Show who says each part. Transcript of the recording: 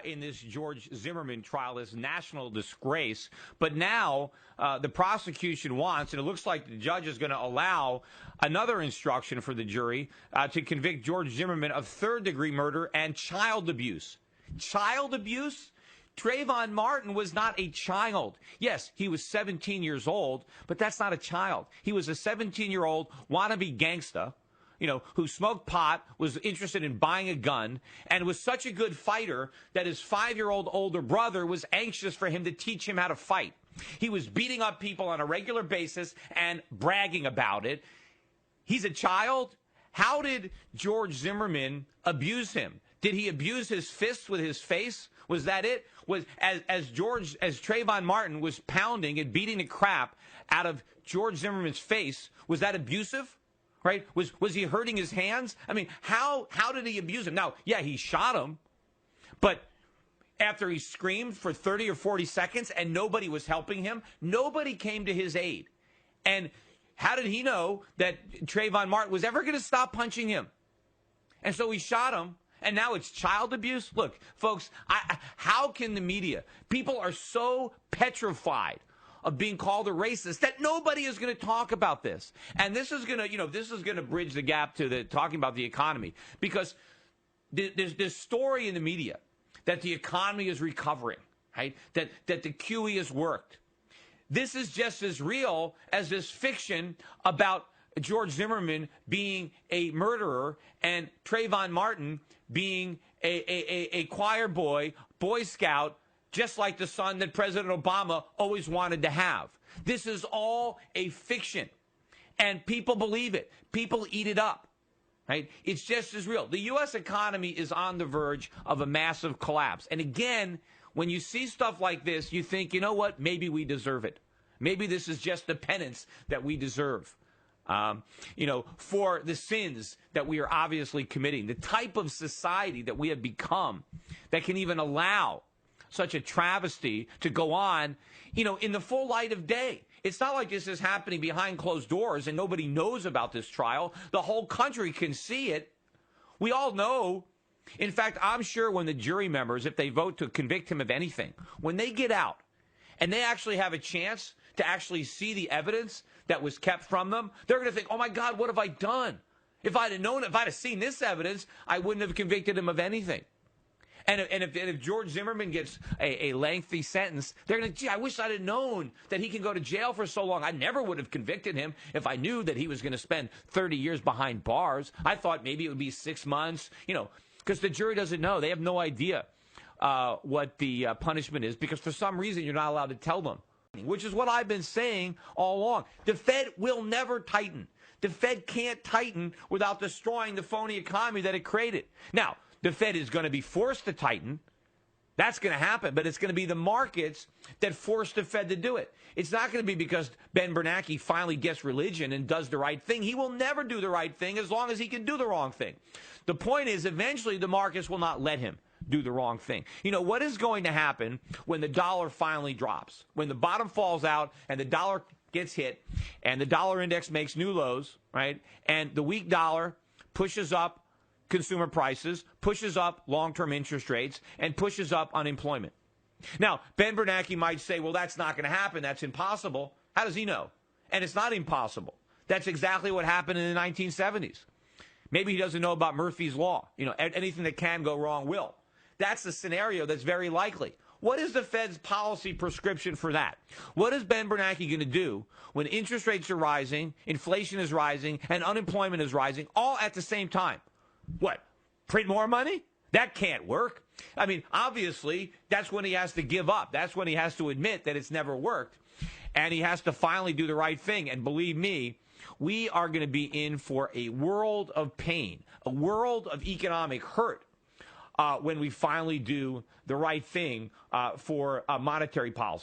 Speaker 1: in this George Zimmerman trial is national disgrace. But now the prosecution wants, and it looks like the judge is going to allow another instruction for the jury to convict George Zimmerman of third-degree murder and child abuse. Child abuse? Trayvon Martin was not a child. Yes, he was 17 years old, but that's not a child. He was a 17-year-old wannabe gangsta, who smoked pot, was interested in buying a gun, and was such a good fighter that his 5-year-old older brother was anxious for him to teach him how to fight. He was beating up people on a regular basis and bragging about it. He's a child? How did George Zimmerman abuse him? Did he abuse his fists with his face? Was that it? As Trayvon Martin was pounding and beating the crap out of George Zimmerman's face, was that abusive? Right? Was he hurting his hands? I mean, how did he abuse him? Now, yeah, he shot him, but after he screamed for 30 or 40 seconds and nobody was helping him, nobody came to his aid. And how did he know that Trayvon Martin was ever going to stop punching him? And so he shot him. And now it's child abuse? Look, folks, how can the media, people are so petrified of being called a racist that nobody is going to talk about this. And this is going to, bridge the gap to talking about the economy, because there's this story in the media that the economy is recovering, right? That the QE has worked. This is just as real as this fiction about George Zimmerman being a murderer and Trayvon Martin being a choir boy, Boy Scout, just like the son that President Obama always wanted to have. This is all a fiction, and people believe it. People eat it up, right? It's just as real. The U.S. economy is on the verge of a massive collapse. And again, when you see stuff like this, you think, you know what? Maybe we deserve it. Maybe this is just the penance that we deserve. For the sins that we are obviously committing, the type of society that we have become that can even allow such a travesty to go on, in the full light of day. It's not like this is happening behind closed doors and nobody knows about this trial. The whole country can see it. We all know. In fact, I'm sure when the jury members, if they vote to convict him of anything, when they get out and they actually have a chance to actually see the evidence that was kept from them, they're going to think, oh my God, what have I done? If I'd have seen this evidence, I wouldn't have convicted him of anything. And if George Zimmerman gets a lengthy sentence, they're going to, I wish I'd have known that he can go to jail for so long. I never would have convicted him if I knew that he was going to spend 30 years behind bars. I thought maybe it would be 6 months, because the jury doesn't know. They have no idea what the punishment is, because for some reason you're not allowed to tell them, which is what I've been saying all along. The Fed will never tighten. The Fed can't tighten without destroying the phony economy that it created. Now, the Fed is going to be forced to tighten. That's going to happen, but it's going to be the markets that force the Fed to do it. It's not going to be because Ben Bernanke finally gets religion and does the right thing. He will never do the right thing as long as he can do the wrong thing. The point is, eventually the markets will not let him do the wrong thing. What is going to happen when the dollar finally drops? When the bottom falls out and the dollar gets hit and the dollar index makes new lows, right? And the weak dollar pushes up consumer prices, pushes up long-term interest rates, and pushes up unemployment. Now, Ben Bernanke might say, well, that's not going to happen. That's impossible. How does he know? And it's not impossible. That's exactly what happened in the 1970s. Maybe he doesn't know about Murphy's Law. Anything that can go wrong will. That's the scenario that's very likely. What is the Fed's policy prescription for that? What is Ben Bernanke going to do when interest rates are rising, inflation is rising, and unemployment is rising, all at the same time? What? Print more money? That can't work. I mean, obviously, that's when he has to give up. That's when he has to admit that it's never worked. And he has to finally do the right thing. And believe me, we are going to be in for a world of pain, a world of economic hurt when we finally do the right thing for monetary policy.